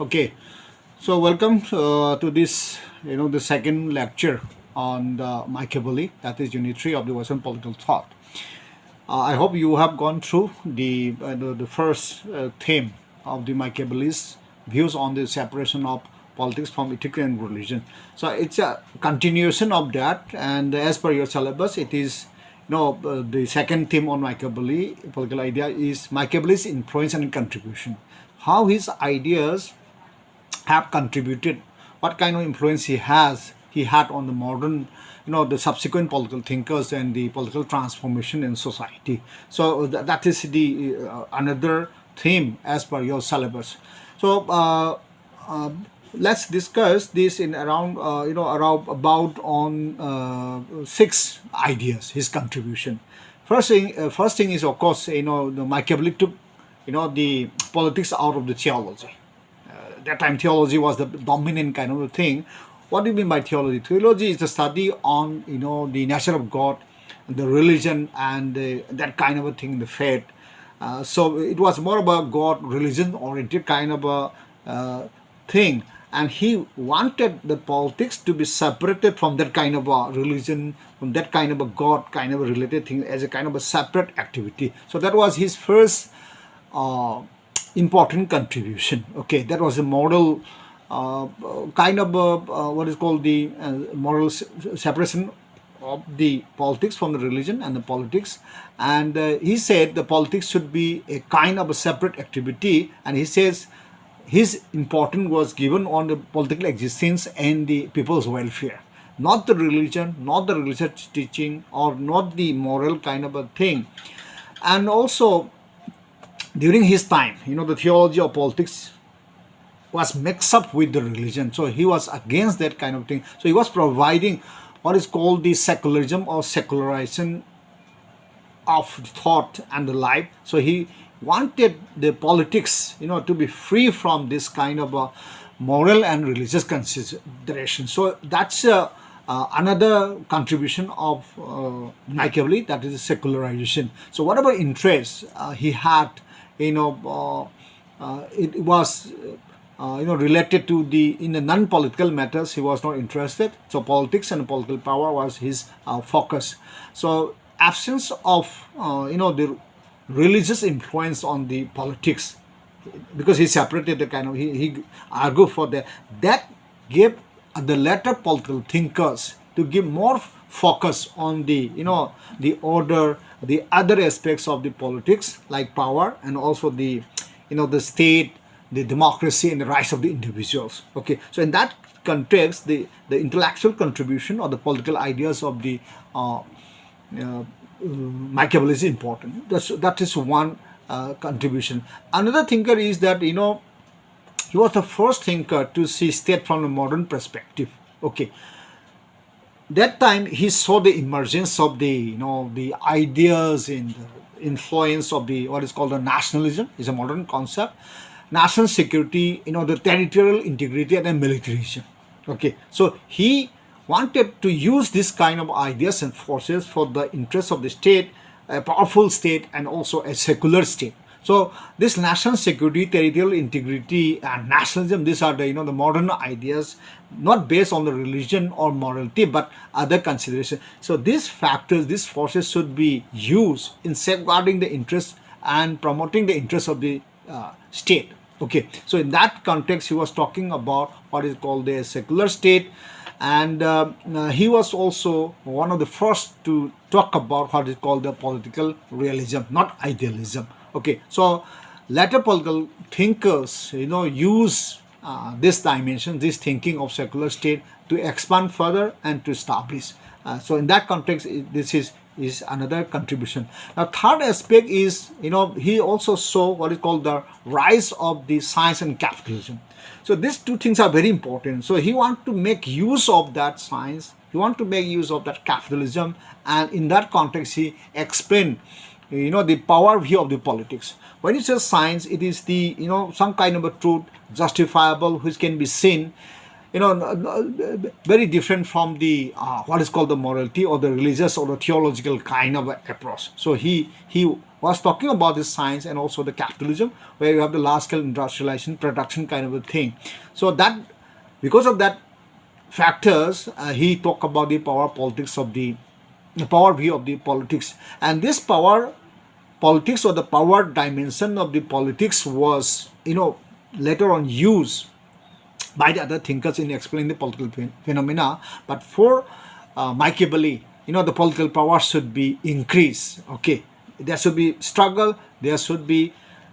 Okay, so welcome to this, the second lecture on the Machiavelli, that is unitary of the Western political thought. I hope you have gone through the first theme of the Machiavelli's views on the separation of politics from ethics and religion. So it's a continuation of that, and as per your syllabus, it is the second theme on Machiavelli political idea is Machiavelli's influence and contribution. How his ideas have contributed, what kind of influence he had on the modern, the subsequent political thinkers and the political transformation in society. So that is the another theme as per your syllabus. So uh, let's discuss this in around around about on six ideas, his contribution. First thing is, of course, the Machiavelli took the politics out of the theology. That time theology was the dominant kind of a thing. What do you mean by theology? Theology is the study on the nature of God, the religion, and that kind of a thing, the faith. So it was more about God, religion oriented kind of a thing, and he wanted the politics to be separated from that kind of a religion, from that kind of a God kind of a related thing, as a kind of a separate activity. So that was his first important contribution. Okay, that was a model kind of what is called the moral separation of the politics from the religion and the politics. And he said the politics should be a kind of a separate activity, and he says his importance was given on the political existence and the people's welfare, not the religion, not the religious teaching, or not the moral kind of a thing. And also during his time, the theology of politics was mixed up with the religion. So he was against that kind of thing. So he was providing what is called the secularism or secularization of thought and the life. So he wanted the politics, to be free from this kind of moral and religious consideration. So that's another contribution of Machiavelli, that is secularization. So whatever interest he had, it was related to in the non-political matters. He was not interested. So politics and political power was his focus. So absence of the religious influence on the politics, because he separated the kind of he argued for that gave the later political thinkers to give more focus on the the order, the other aspects of the politics like power, and also the the state, the democracy, and the rights of the individuals. Okay, so in that context, the intellectual contribution or the political ideas of the Machiavelli is important. That is one contribution. Another thinker is that he was the first thinker to see state from a modern perspective. Okay, that time he saw the emergence of the the ideas in the influence of the what is called the nationalism, is a modern concept, national security, the territorial integrity, and then militarism. Okay, so he wanted to use this kind of ideas and forces for the interests of the state, a powerful state, and also a secular state. So this national security, territorial integrity, and nationalism, these are the the modern ideas, not based on the religion or morality, but other considerations. So these factors, these forces should be used in safeguarding the interests and promoting the interests of the state. Okay, so in that context, he was talking about what is called the secular state, and he was also one of the first to talk about what is called the political realism, not idealism. Okay, so later political thinkers, use this dimension, this thinking of secular state to expand further and to establish. So in that context, this is another contribution. Now, third aspect is, he also saw what is called the rise of the science and capitalism. So these two things are very important. So he wanted to make use of that science, he wanted to make use of that capitalism, and in that context, he explained, the power view of the politics. When he says science, it is the, some kind of a truth justifiable, which can be seen, very different from the what is called the morality or the religious or the theological kind of approach. So he was talking about the science and also the capitalism, where you have the large scale industrialization, production kind of a thing. So that, because of that factors, he talked about the power politics of the power view of the politics, and this power politics or the power dimension of the politics was, later on used by the other thinkers in explaining the political phenomena. But for Machiavelli, the political power should be increased. Okay, there should be struggle, there should be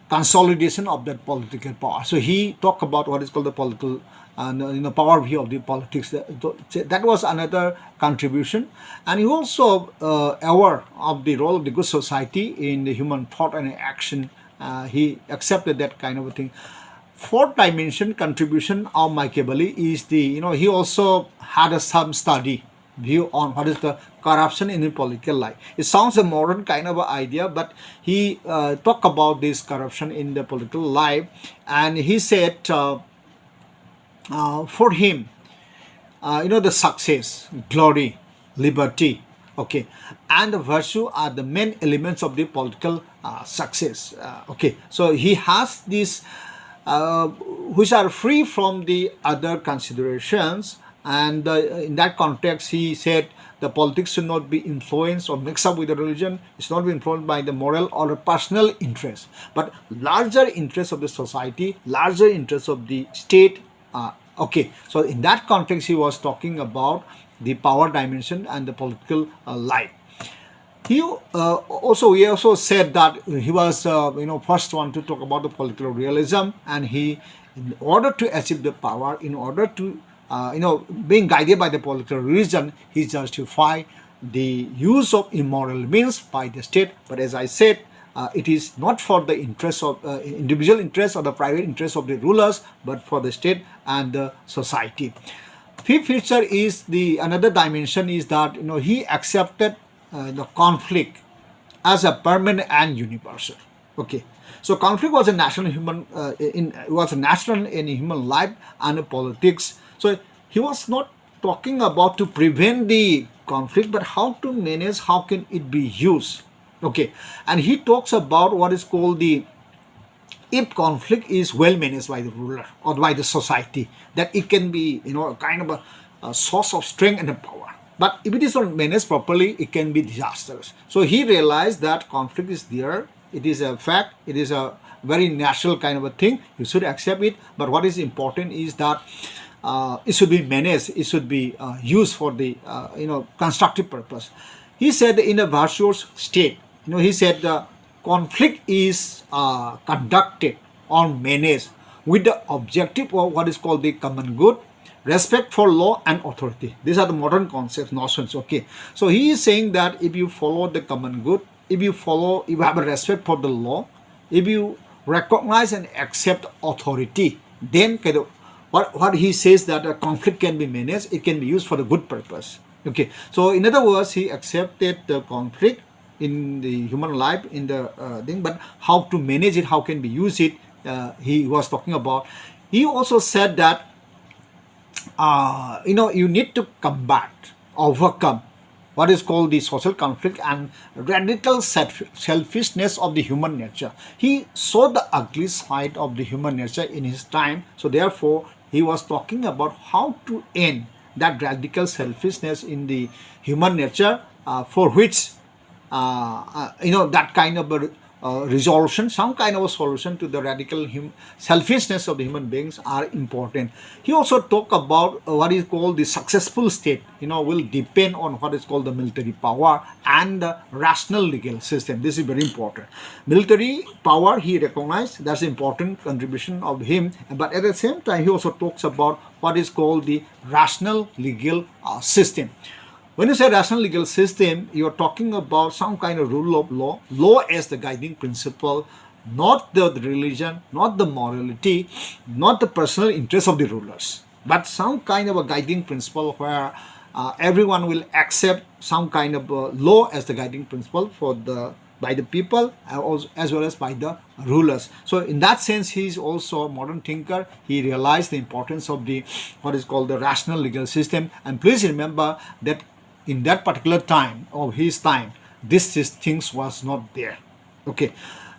consolidation of that political power. So he talked about what is called the political power view of the politics. That was another contribution. And he also aware of the role of the good society in the human thought and action. He accepted that kind of a thing. Fourth dimension contribution of Machiavelli is he also had some study view on what is the corruption in the political life. It sounds a modern kind of idea, but he talked about this corruption in the political life, and he said for him, the success, glory, liberty, okay, and the virtue are the main elements of the political success. Okay, so he has these which are free from the other considerations, and in that context he said the politics should not be influenced or mixed up with the religion. It's not be influenced by the moral or personal interest, but larger interests of the society, larger interests of the state. Okay, so in that context he was talking about the power dimension and the political life. He also said that he was first one to talk about the political realism, and he, in order to achieve the power, in order to being guided by the political reason, he justified the use of immoral means by the state. But as I said, it is not for the interest of individual interest or the private interest of the rulers, but for the state and the society. Fifth feature is another dimension is that he accepted the conflict as a permanent and universal. Okay, so conflict was a national in human life and politics. So he was not talking about to prevent the conflict, but how to manage, how can it be used. Okay, and he talks about what is called if conflict is well managed by the ruler or by the society, that it can be a kind of a source of strength and power. But if it is not managed properly, it can be disastrous. So he realized that conflict is there. It is a fact. It is a very natural kind of a thing. You should accept it. But what is important is that it should be managed. It should be used for the constructive purpose. He said in a virtuous state, he said the conflict is conducted or managed with the objective of what is called the common good, respect for law and authority. These are the modern concepts, notions. Okay, so he is saying that if you follow the common good, if you have a respect for the law, if you recognize and accept authority, then what he says that a conflict can be managed, it can be used for the good purpose. Okay, so in other words, he accepted the conflict in the human life, in the thing, but how to manage it, how can we use it, he was talking about. He also said that you need to combat, overcome what is called the social conflict and radical selfishness of the human nature. He saw the ugly side of the human nature in his time, so therefore he was talking about how to end that radical selfishness in the human nature, for which that kind of a resolution, some kind of a solution to the radical selfishness of the human beings are important. He also talked about what is called the successful state, will depend on what is called the military power and the rational legal system. This is very important. Military power, he recognized, that's an important contribution of him. But at the same time, he also talks about what is called the rational legal system. When you say rational legal system, you are talking about some kind of rule of law as the guiding principle, not the religion, not the morality, not the personal interest of the rulers, but some kind of a guiding principle where everyone will accept some kind of law as the guiding principle by the people as well as by the rulers. So in that sense, he is also a modern thinker. He realized the importance of what is called the rational legal system. And please remember that in that particular time of his time, things was not there. Okay,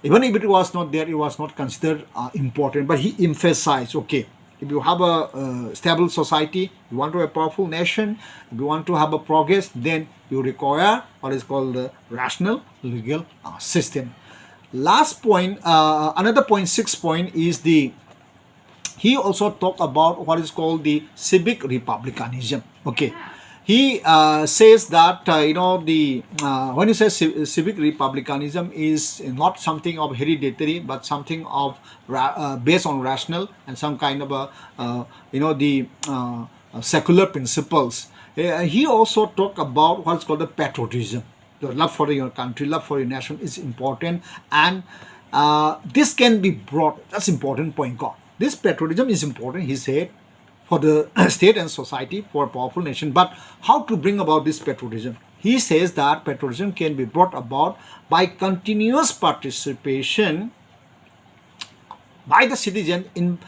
even if it was not there, it was not considered important, but he emphasized, okay, if you have a stable society, you want to have a powerful nation, if you want to have a progress, then you require what is called the rational legal system. Last point, another point, sixth point is the, he also talked about what is called the civic republicanism. Okay, he says that the when you say civic republicanism is not something of hereditary, but something of based on rational and some kind of a the secular principles. He also talked about what's called the patriotism. The love for your country, love for your nation is important, and this can be brought. That's important point, God. This patriotism is important, he said, for the state and society, for a powerful nation. But how to bring about this patriotism? He says that patriotism can be brought about by continuous participation by the citizen in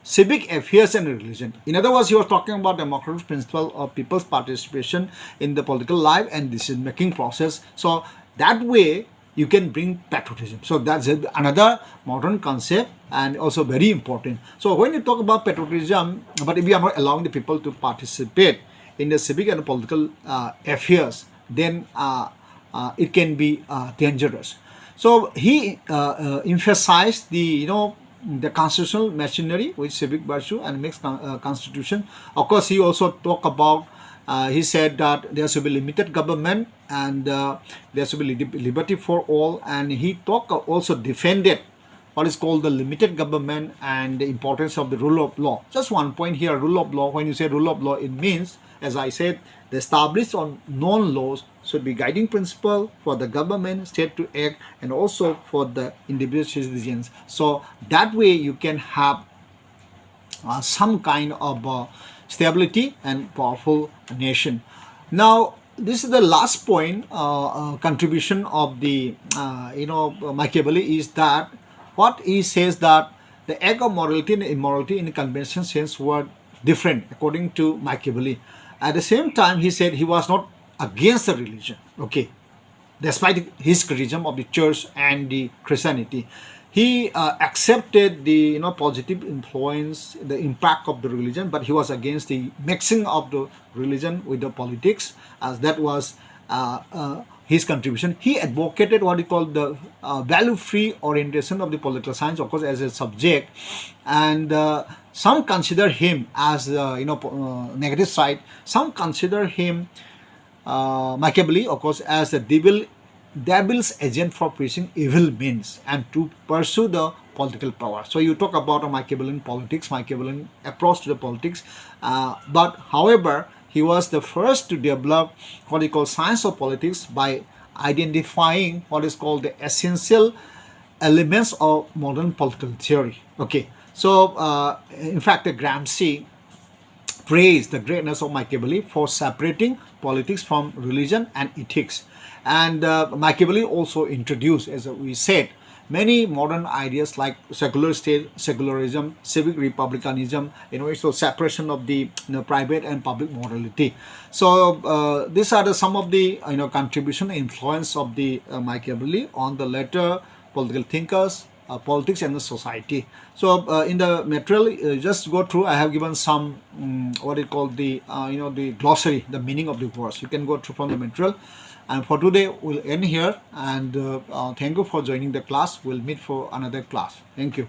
civic affairs and religion. In other words, he was talking about democratic principle of people's participation in the political life and decision-making process. So that way, you can bring patriotism. So that's another modern concept and also very important. So when you talk about patriotism, but if we are not allowing the people to participate in the civic and political affairs, then it can be dangerous. So he emphasized the the constitutional machinery with civic virtue and mixed constitution. Of course, he also talked about. He said that there should be limited government and there should be liberty for all. And he also defended what is called the limited government and the importance of the rule of law. Just one point here, rule of law. When you say rule of law, it means, as I said, the established on known laws should be guiding principle for the government, state to act, and also for the individual citizens. So that way you can have some kind of stability and powerful nation. Now, this is the last point, contribution of the Machiavelli, is that what he says that the act of morality and immorality in the conventional sense were different according to Machiavelli. At the same time, he said he was not against the religion. Okay, despite his criticism of the church and the Christianity, he accepted the positive influence, the impact of the religion, but he was against the mixing of the religion with the politics, as that was his contribution. He advocated what he called the value-free orientation of the political science, of course, as a subject, and some consider him as negative side. Some consider him Machiavelli, of course, as the devil's agent for preaching evil means and to pursue the political power. So you talk about a Machiavellian politics, Machiavellian approach to the politics. But however, he was the first to develop what he calls science of politics by identifying what is called the essential elements of modern political theory. Okay, so in fact, Gramsci praised the greatness of Machiavelli for separating politics from religion and ethics. And Machiavelli also introduced, as we said, many modern ideas like secular state, secularism, civic republicanism, so separation of the private and public morality. So these are some of the contribution, influence of the Machiavelli on the later political thinkers, politics and the society. So in the material, just go through. I have given some what you call the the glossary, the meaning of the words. You can go through from the material. And for today, we'll end here. And thank you for joining the class. We'll meet for another class. Thank you.